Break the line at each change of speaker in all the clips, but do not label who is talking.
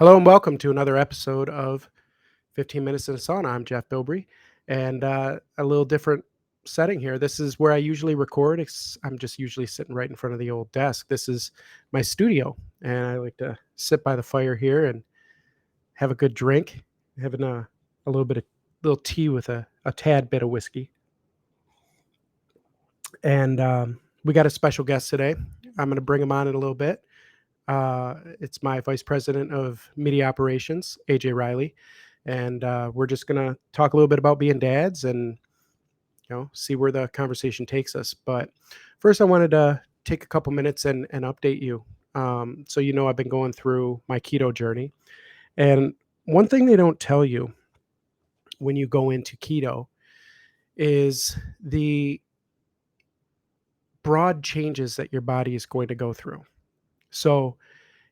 Hello and welcome to another episode of 15 Minutes in a Sauna. I'm Jeff Bilbrey, and a little different setting here. This is where I usually record. I'm just usually sitting right in front of the old desk. This is my studio, and I like to sit by the fire here and have a good drink, having a little bit of little tea with a tad bit of whiskey. And we got a special guest today. I'm going to bring him on in a little bit. It's my vice president of media operations, AJ Reilly, and we're just gonna talk a little bit about being dads and see where the conversation takes us. But first, I wanted to take a couple minutes and update you. So I've been going through my keto journey, and one thing they don't tell you when you go into keto is the broad changes that your body is going to go through. So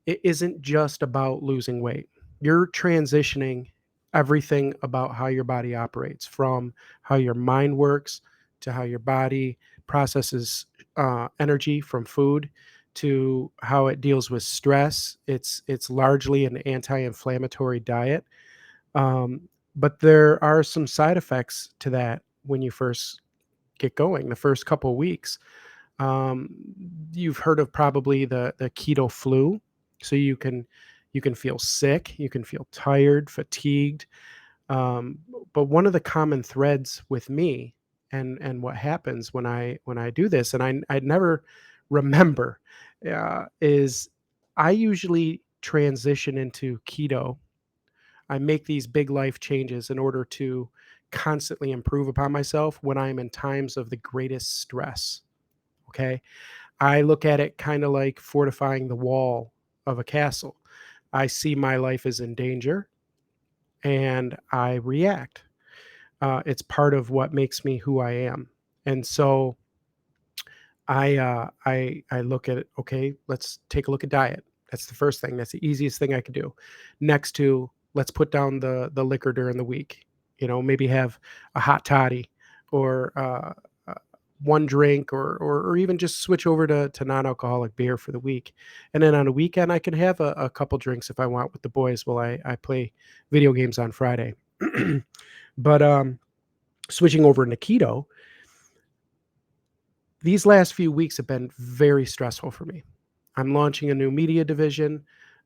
it isn't just about losing weight. You're transitioning everything about how your body operates, from how your mind works to how your body processes energy from food to how it deals with stress. It's largely an anti-inflammatory diet, um, but there are some side effects to that when you first get going. The first couple weeks, um, you've heard of probably the keto flu. So you can feel sick, you can feel tired, fatigued. Um, but one of the common threads with me and what happens when I do this, and I never remember, is I usually transition into keto. I make these big life changes in order to constantly improve upon myself when I'm in times of the greatest stress. Okay. I look at it kind of like fortifying the wall of a castle. I see my life is in danger and I react. It's part of what makes me who I am. And so I look at it. Okay, let's take a look at diet. That's the first thing. That's the easiest thing I could do. Next to, let's put down the liquor during the week. Maybe have a hot toddy or uh, one drink, or even just switch over to non-alcoholic beer for the week. And then on a weekend, I can have a couple drinks if I want with the boys while I play video games on Friday. But switching over into keto, these last few weeks have been very stressful for me. I'm launching a new media division.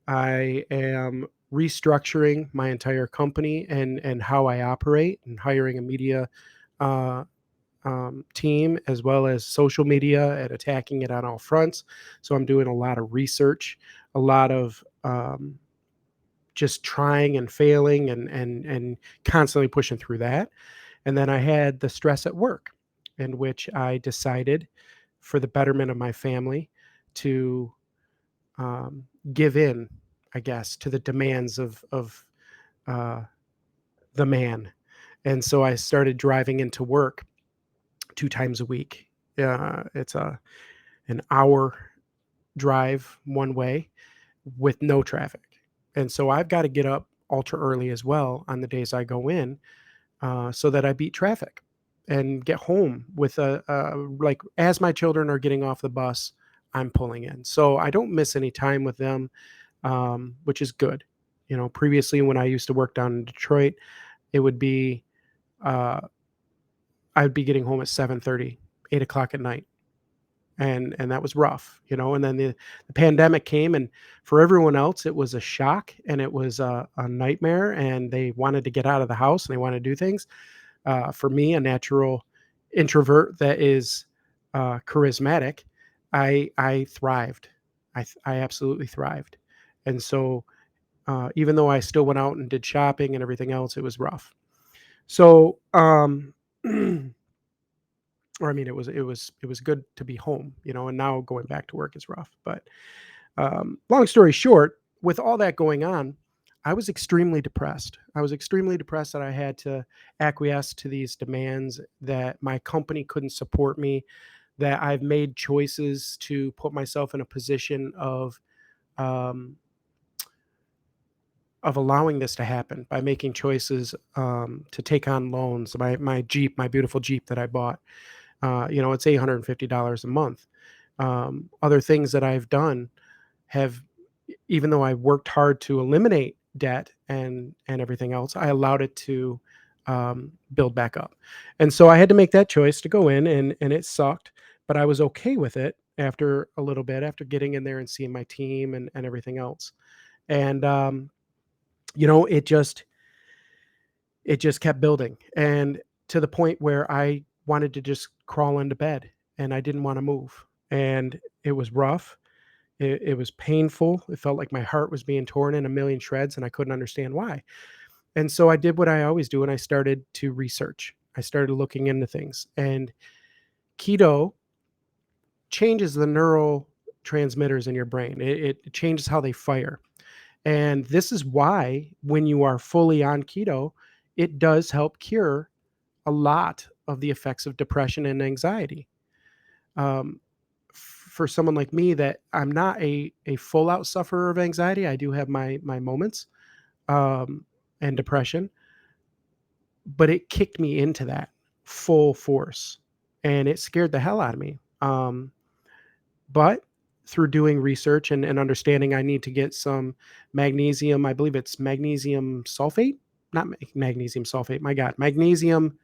I am restructuring my entire company and how I operate, and hiring a media uh, team, as well as social media, and attacking it on all fronts. So I'm doing a lot of research, a lot of just trying and failing, and constantly pushing through that. And then I had the stress at work, in which I decided, for the betterment of my family, to give in, I guess, to the demands of uh, the man. And so I started driving into work 2 times a week. It's an hour drive one way with no traffic. And so I've got to get up ultra early as well on the days I go in, so that I beat traffic and get home with like, as my children are getting off the bus, I'm pulling in. So I don't miss any time with them, which is good. Previously when I used to work down in Detroit, it would be, uh, I'd be getting home at 7:30, 8 o'clock at night. And that was rough, and then the pandemic came, and for everyone else it was a shock, and it was a nightmare, and they wanted to get out of the house and they want to do things. For me, a natural introvert that is charismatic, I thrived. I absolutely thrived. And so, even though I still went out and did shopping and everything else, it was rough. So, or I mean, it was good to be home, and now going back to work is rough. But long story short, with all that going on, I was extremely depressed. I was extremely depressed that I had to acquiesce to these demands, that my company couldn't support me, that I've made choices to put myself in a position um, of allowing this to happen by making choices, to take on loans. My Jeep, my beautiful Jeep that I bought, it's $850 a month. Other things that I've done have even though I worked hard to eliminate debt and everything else, I allowed it to build back up. And so I had to make that choice to go in, and it sucked, but I was okay with it after a little bit, after getting in there and seeing my team and everything else. And you know, it just kept building, and to the point where I wanted to just crawl into bed, and I didn't want to move. And it was rough. It was painful. It felt like my heart was being torn in a million shreds, and I couldn't understand why. And so I did what I always do, and I started to research. I started looking into things, and keto changes the neural transmitters in your brain. It changes how they fire. And this is why, when you are fully on keto, it does help cure a lot of the effects of depression and anxiety. Um, for someone like me, that I'm not a full out sufferer of anxiety, I do have my moments, um, and depression, but it kicked me into that full force, and it scared the hell out of me. But through doing research and understanding, I need to get some magnesium. I believe it's magnesium sulfate, not magnesium sulfate. My God, magnesium.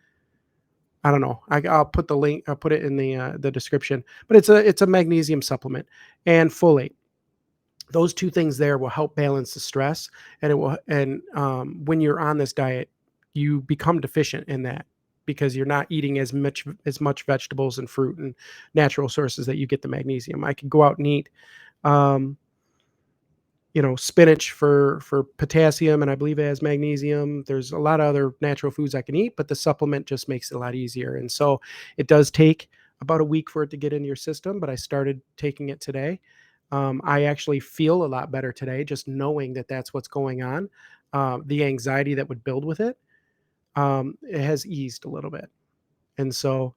I don't know. I'll put the link. I'll put it in the description. But it's a magnesium supplement and folate. Those two things there will help balance the stress, and it will. And when you're on this diet, you become deficient in that because you're not eating as much vegetables and fruit and natural sources that you get the magnesium. I could go out and eat um, spinach for potassium, and I believe it has magnesium. There's a lot of other natural foods I can eat, but the supplement just makes it a lot easier. And so it does take about a week for it to get into your system, but I started taking it today. I actually feel a lot better today, just knowing that that's what's going on. The anxiety that would build with it has eased a little bit. And so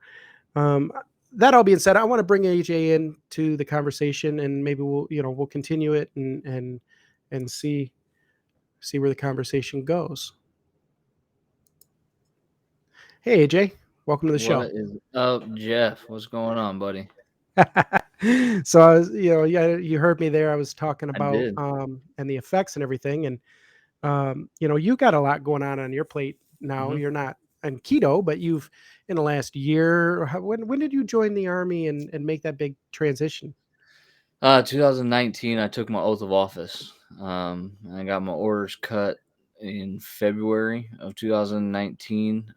um, that all being said, I want to bring AJ into the conversation, and maybe we'll continue it and see where the conversation goes. Hey AJ, welcome to the
What
show.
is up, Jeff? What's going on, buddy?
So I was, yeah, you heard me there. I was talking
I
about
did.
and the effects and everything, and you got a lot going on your plate now.
hmm
You're not on keto, but you've in the last year. When did you join the army and make that big transition?
2019, I took my oath of office. I got my orders cut in February of 2019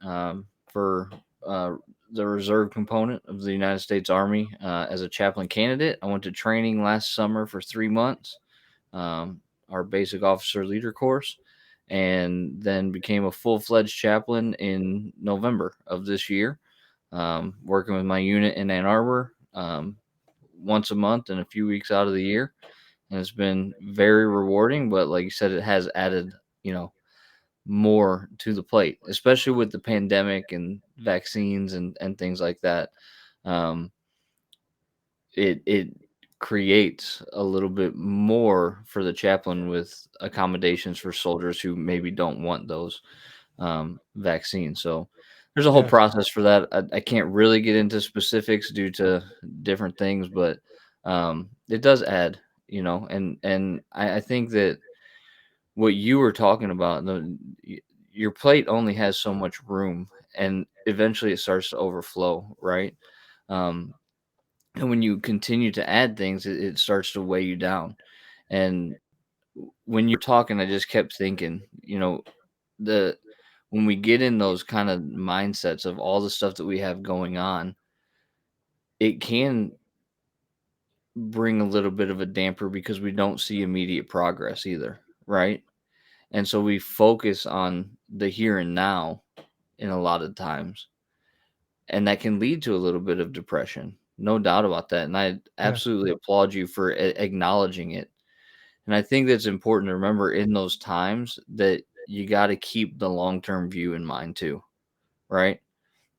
for uh, the reserve component of the United States Army as a chaplain candidate. I went to training last summer for 3 months, our basic officer leader course, and then became a full fledged chaplain in November of this year, working with my unit in Ann Arbor once a month and a few weeks out of the year. And it's been very rewarding, but like you said, it has added, you know, more to the plate, especially with the pandemic and vaccines and things like that. Um, it creates a little bit more for the chaplain with accommodations for soldiers who maybe don't want those vaccines. So there's a whole
Yeah,
process for that. I can't really get into specifics due to different things, but it does add, and I think that what you were talking about, your plate only has so much room, and eventually it starts to overflow, right? Um, and when you continue to add things, it starts to weigh you down. And when you were talking, I just kept thinking, the when we get in those kind of mindsets of all the stuff that we have going on, it can bring a little bit of a damper because we don't see immediate progress either, right? And so we focus on the here and now in a lot of times, and that can lead to a little bit of depression. No doubt about that. And I
yeah,
absolutely applaud you for acknowledging it. And I think that's important to remember in those times that you got to keep the long term view in mind too, right?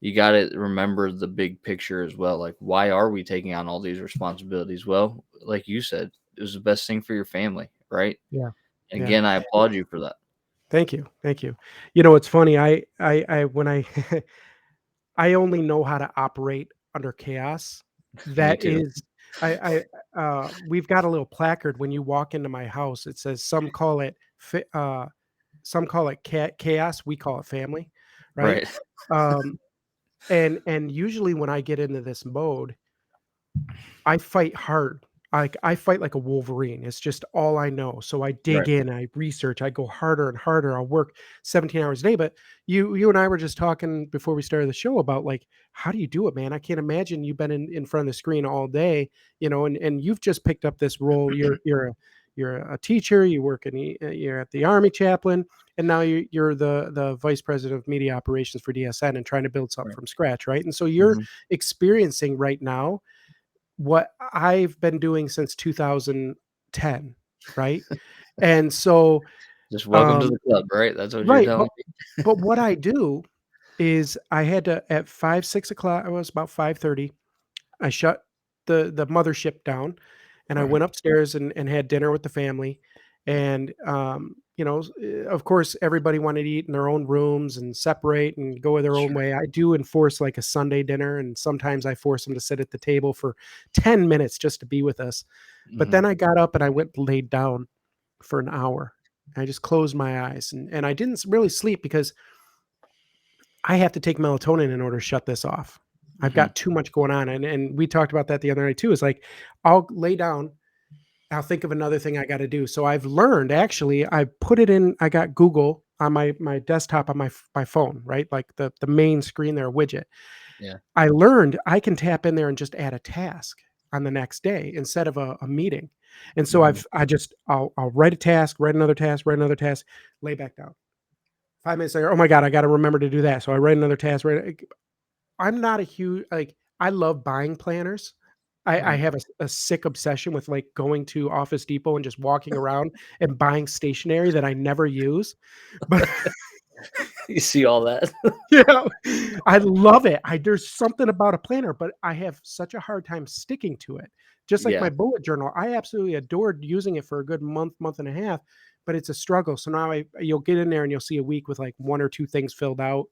You got to remember the big picture as well. Like, why are we taking on all these responsibilities? Well, like you said, it was the best thing for your family, right?
yeah,
And
yeah.
again, I applaud you for that.
Thank you, thank you. It's funny. I when I I only know how to operate under chaos.
Me
That
too.
is we've got a little placard when you walk into my house. It says some call it chaos, we call it family, right?
Right.
Um, and usually when I get into this mode, I fight hard. I fight like a Wolverine. It's just all I know. So I dig
Right.
in, I research, I go harder and harder. I'll work 17 hours a day. But you and I were just talking before we started the show about like how do you do it, man? I can't imagine you've been in front of the screen all day, and you've just picked up this role. You're a teacher, you work you're at the Army chaplain, and now you're the vice president of media operations for DSN and trying to build something
Right.
from scratch, right? And so you're
Mhm.
experiencing right now what I've been doing since 2010, right? And so,
Just welcome to
um
the club, right? That's what you're
right,
telling me?
but what I do is I had to at 5, 6 o'clock. It was about 5:30, I shut the mothership down, and I
Right.
went upstairs and had dinner with the family, and, of course, everybody wanted to eat in their own rooms and separate and go their own
Sure.
way. I do enforce, like, a Sunday dinner, and sometimes I force them to sit at the table for 10 minutes just to be with us, but then
Mhm.
I got up and I went and laid down for an hour. I just closed my eyes, and I didn't really sleep because I have to take melatonin in order to shut this off. I've
Mhm.
got too much going on, and we talked about that the other night too. Is like I'll lay down, I'll think of another thing I gotta do. So I've learned actually, I put it in I got Google on my desktop on my phone, right? Like the main screen there, widget.
Yeah.
I learned I can tap in there and just add a task on the next day instead of a meeting. And so
Mhm.
I'll write a task, write another task, lay back down. 5 minutes later, oh my God, I got to remember to do that. So I write another task, I'm not a huge I love buying planners. I
Right.
have a sick obsession with, like, going to Office Depot and just walking around and buying stationery that I never use, but
You see all that?
yeah, I love it. I There's something about a planner, but I have such a hard time sticking to it. Just like
Yeah.
my bullet journal, I absolutely adored using it for a good month, month and a half, but it's a struggle. So now you'll get in there and you'll see a week with like 1 or 2 things filled out,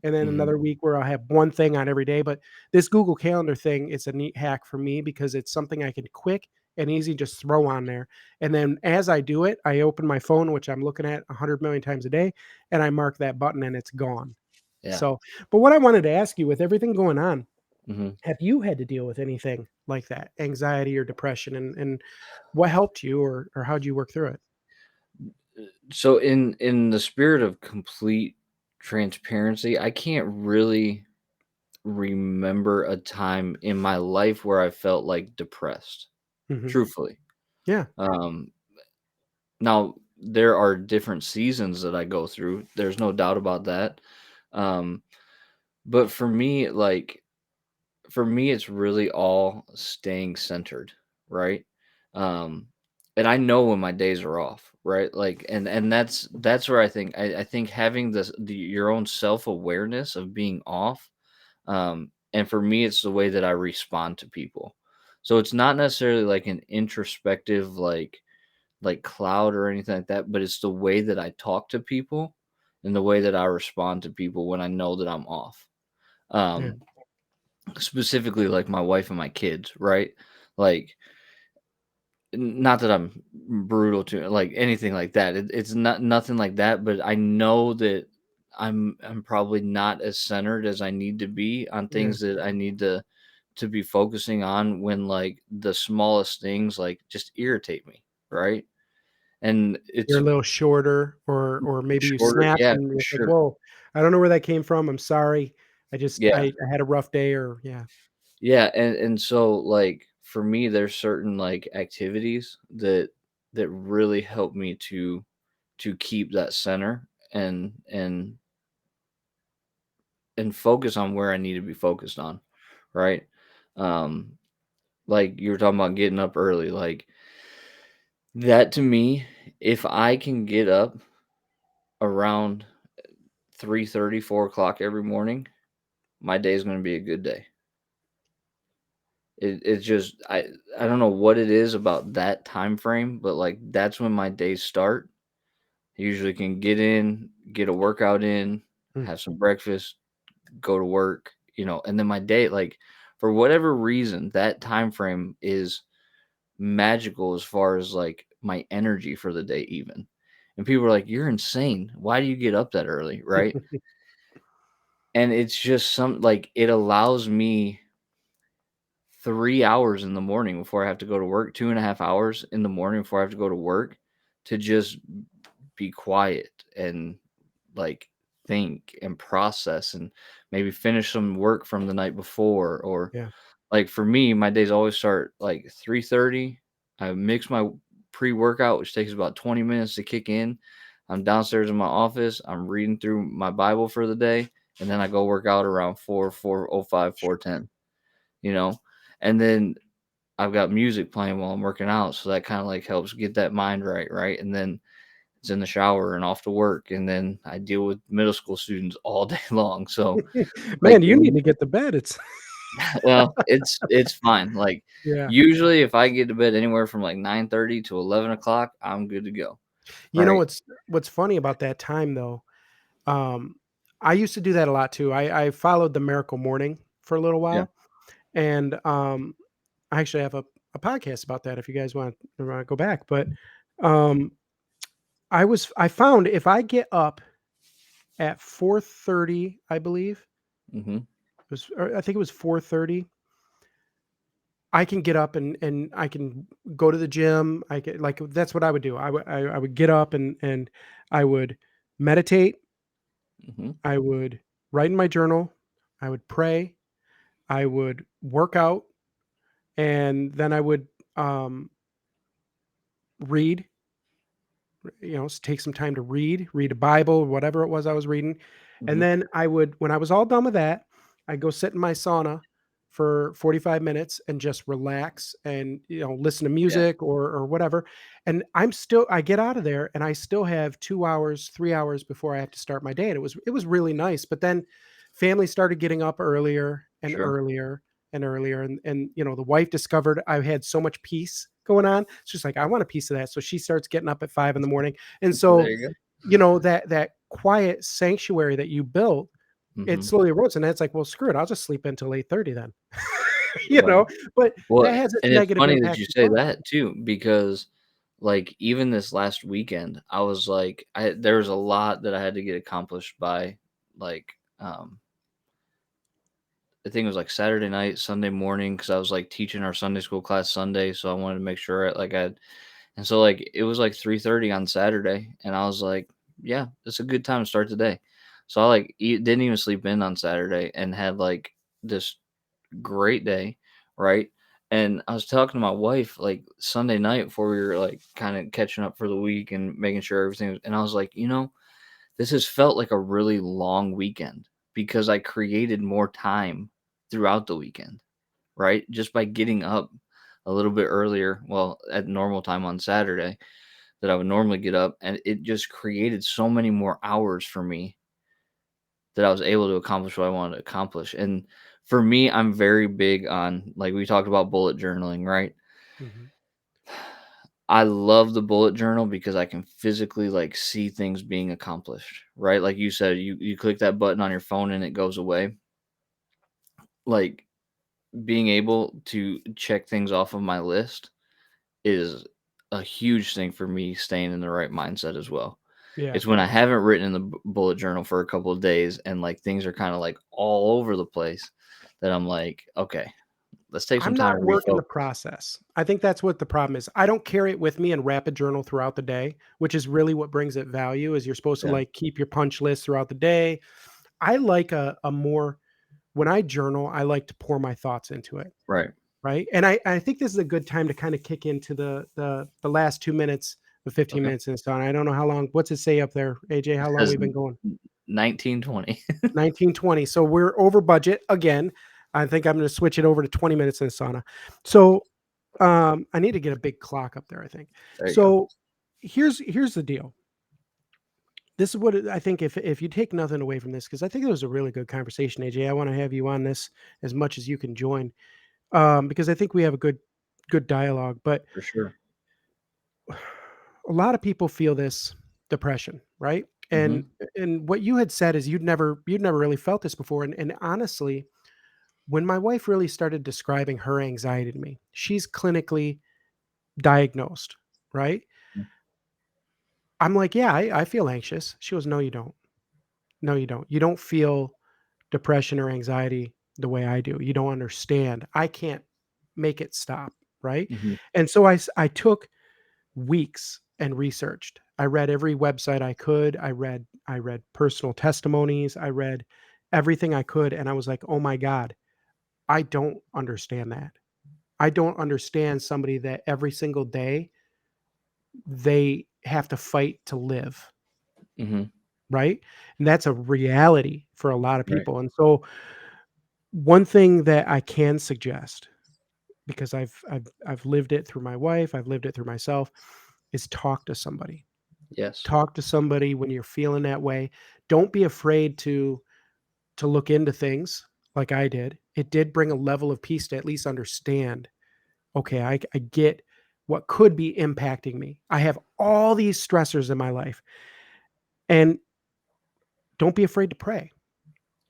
and then
Mhm.
another week where I'll have 1 thing on every day. But this Google Calendar thing, it's a neat hack for me because it's something I can quick and easy just throw on there. And then as I do it, I open my phone, which I'm looking at 100 million times a day, and I mark that button and it's gone.
Yeah.
So, but what I wanted to ask you with everything going on,
Mhm.
have you had to deal with anything like that, anxiety or depression, and what helped you or how'd you work through it?
So in the spirit of complete transparency, I can't really remember a time in my life where I felt, like, depressed,
Mhm.
truthfully.
Yeah.
Um, Now there are different seasons that I go through, there's no doubt about that. Um, but for me, it's really all staying centered, right? Um, and I know when my days are off, right? Like, and that's where I think having your own self awareness of being off, and for me, it's the way that I respond to people. So it's not necessarily like an introspective like cloud or anything like that, but it's the way that I talk to people and the way that I respond to people when I know that I'm off.
Yeah.
Um, Specifically like my wife and my kids, right? Like not that I'm brutal to like anything like that. It's not nothing like that, but I know that I'm probably not as centered as I need to be on
Yeah.
things that I need to be focusing on when like the smallest things like just irritate me, right? And
You're
it's
a little shorter or maybe you
shorter,
snapped
yeah,
and
for
it's like,
sure.
"Whoa, I don't know where that came from. I'm sorry.
Yeah,
I had a rough day," or yeah.
yeah, and so, like, for me, there's certain, like, activities that really help me to keep that center and focus on where I need to be focused on, right? Um, like, you were talking about getting up early, like, that to me, if I can get up around 3:30, 4 o'clock every morning, my day is gonna be a good day. It's just I don't know what it is about that time frame, but, like, that's when my days start. I usually can get in, get a workout in,
Mm.
have some breakfast, go to work, and then my day, like, for whatever reason, that time frame is magical as far as like my energy for the day even. And people are like, "You're insane. Why do you get up that early?" Right? And it's just like it allows me 3 hours in the morning before I have to go to work, 2.5 hours in the morning before I have to go to work to just be quiet and like think and process and maybe finish some work from the night before. Or
Yeah.
like for me, my days always start like 3:30. I mix my pre-workout, which takes about 20 minutes to kick in. I'm downstairs in my office. I'm reading through my Bible for the day, and then I go work out around 4:05, 4:10, you know? And then I've got music playing while I'm working out, so that kind of like helps get that mind right, right? And then it's in the shower and off to work, and then I deal with middle school students all day long. So, like,
Man, you need to get to bed. It's
well, it's fine. Like,
yeah.
usually, if I get to bed anywhere from like 9:30 to 11 o'clock, I'm good to go.
You know
Right?
what's funny about that time though? Um, I used to do that a lot too. I followed the Miracle Morning for a little
Yeah.
while, and I actually have a podcast about that if you guys want to go back. But um, I found if I get up at 4:30, I believe
Hmm.
it was, or I think it was 4:30. I can get up and I can go to the gym. I can like that's what I would do. I would get up and I would meditate.
Hmm.
I would write in my journal. I would pray. I would work out, and then I would read. Take some time to read a Bible, whatever it was I was reading. And
Hmm.
then when I was all done with that, I'd go sit in my sauna for 45 minutes and just relax and, listen to
Yeah.
music or whatever. And I get out of there and I still have 2 hours, 3 hours before I have to start my day. And it was really nice. But then family started getting up earlier and
Sure.
earlier and earlier. And the wife discovered I had so much peace going on. She's like, I want a piece of that. So she starts getting up at 5 in the morning. And
There
so,
you go.
that quiet sanctuary that you built, it
Hmm.
slowly erodes. And that's like, well, screw it. I'll just sleep until 8:30 then. you
Right.
know, but
Well,
that has its
and it's
negative
funny that
impact
you
as
say
well.
that too, because like even this last weekend, I was like, there was a lot that I had to get accomplished by like I think it was like Saturday night, Sunday morning, because I was like teaching our Sunday school class Sunday, so I wanted to make sure like I had, and so like it was like 3:30 on Saturday, and I was like, yeah, it's a good time to start the day. So I like didn't even sleep in on Saturday and had like this great day, right? And I was talking to my wife like Sunday night before we were like kind of catching up for the week and making sure everything was, and I was like, this has felt like a really long weekend because I created more time throughout the weekend, right? Just by getting up a little bit earlier, well, at normal time on Saturday that I would normally get up, and it just created so many more hours for me that I was able to accomplish what I wanted to accomplish. And for me, I'm very big on like we talked about bullet journaling, right?
Mhm.
I love the bullet journal because I can physically like see things being accomplished, right? Like you said, you click that button on your phone and it goes away. Like being able to check things off of my list is a huge thing for me staying in the right mindset as well.
Yeah.
It's when I haven't written in the bullet journal for a couple of days and like things are kind of like all over the place that I'm like, okay, let's take some
I'm
time to
not working the
refocus.
process. I think that's what the problem is. I don't carry it with me and rapid journal throughout the day, which is really what brings it value is you're supposed to
Yeah,
like keep your punch list throughout the day. I like a more when I journal, I like to pour my thoughts into it.
right.
Right? And I think this is a good time to kinda kick into the last 2 minutes of 15
Okay.
minutes and so on. I don't know how long what's it say up there, AJ,
It
how long
says
we've been going?
1920.
19:20. So we're over budget again. I think I'm gonna switch it over to 20 minutes in the sauna. So, I need to get a big clock up there, I think.
There you go.
So, here's the deal. This is what I think if you take nothing away from this, because I think it was a really good conversation, AJ. I wanna have you on this as much as you can join, because I think we have a good dialogue, but
For sure.
a lot of people feel this depression, right?
Hmm.
And what you had said is you'd never really felt this before, and honestly, when my wife really started describing her anxiety to me, she's clinically diagnosed, right?
Mm.
I'm like, "Yeah, I feel anxious." She goes, "No, you don't. No, you don't. You don't feel depression or anxiety the way I do. You don't understand. I can't make it stop." Right?
Mhm.
And so I took weeks and researched. I read every website I could. I read personal testimonies. I read everything I could, and I was like, "Oh my god, I don't understand that. I don't understand somebody that every single day they have to fight to live."
Mhm.
Right? And that's a reality for a lot of
Right.
people. And so one thing that I can suggest, because I've lived it through my wife, I've lived it through myself, is talk to somebody.
Yes.
Talk to somebody when you're feeling that way. Don't be afraid to look into things like I did. It did bring a level of peace to at least understand, okay, I get what could be impacting me. I have all these stressors in my life. And don't be afraid to pray.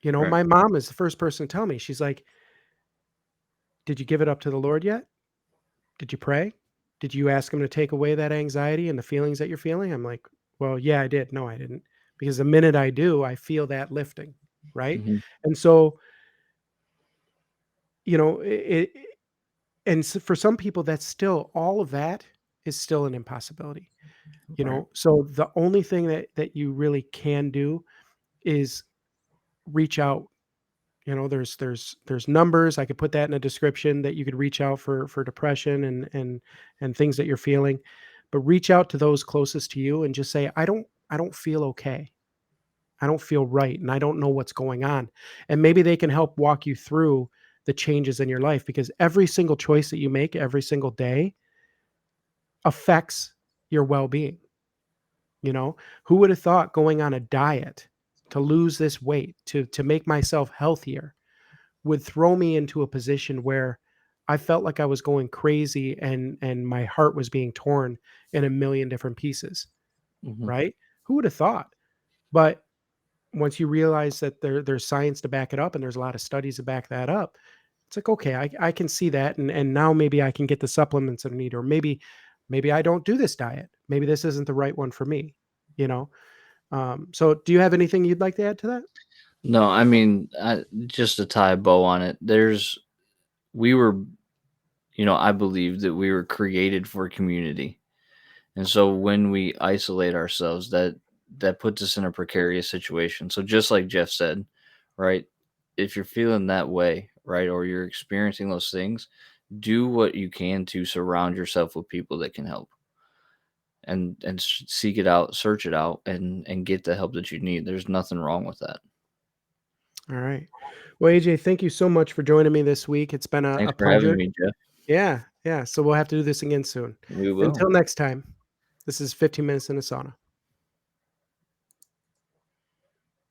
You know,
Right.
my mom is the first person to tell me, she's like, "Did you give it up to the Lord yet? Did you pray? Did you ask him to take away that anxiety and the feelings that you're feeling?" I'm like, "Well, yeah, I did." "No, I didn't." Because the minute I do, I feel that lifting, right?
Mhm.
And so, it and s for some people, that's still all of that is still an impossibility,
Right.
So the only thing that you really can do is reach out. There's numbers. I could put that in a description that you could reach out for depression and things that you're feeling, but reach out to those closest to you and just say, I don't feel okay. I don't feel right, and I don't know what's going on." And maybe they can help walk you through the changes in your life, because every single choice that you make every single day affects your well-being. Who would have thought going on a diet to lose this weight, to make myself healthier, would throw me into a position where I felt like I was going crazy and my heart was being torn in a million different pieces,
Mhm.
right? Who would have thought? But once you realize that there's science to back it up and there's a lot of studies to back that up, it's like, okay, I can see that, and now maybe I can get the supplements I need, or maybe I don't do this diet. Maybe this isn't the right one for me, you know? So do you have anything you'd like to add to that?
No, I mean, just to tie a bow on it, we were, I believe that we were created for community. And so when we isolate ourselves, that puts us in a precarious situation. So just like Jeff said, right? If you're feeling that way, right, or you're experiencing those things, do what you can to surround yourself with people that can help, and seek it out, search it out, and get the help that you need. There's nothing wrong with that.
All right. Well, AJ, thank you so much for joining me this week. It's been a
Thanks for having
pleasure.
me, Jeff.
Yeah, yeah. So we'll have to do this again soon.
We will.
Until next time, this is 15 Minutes in a Sauna.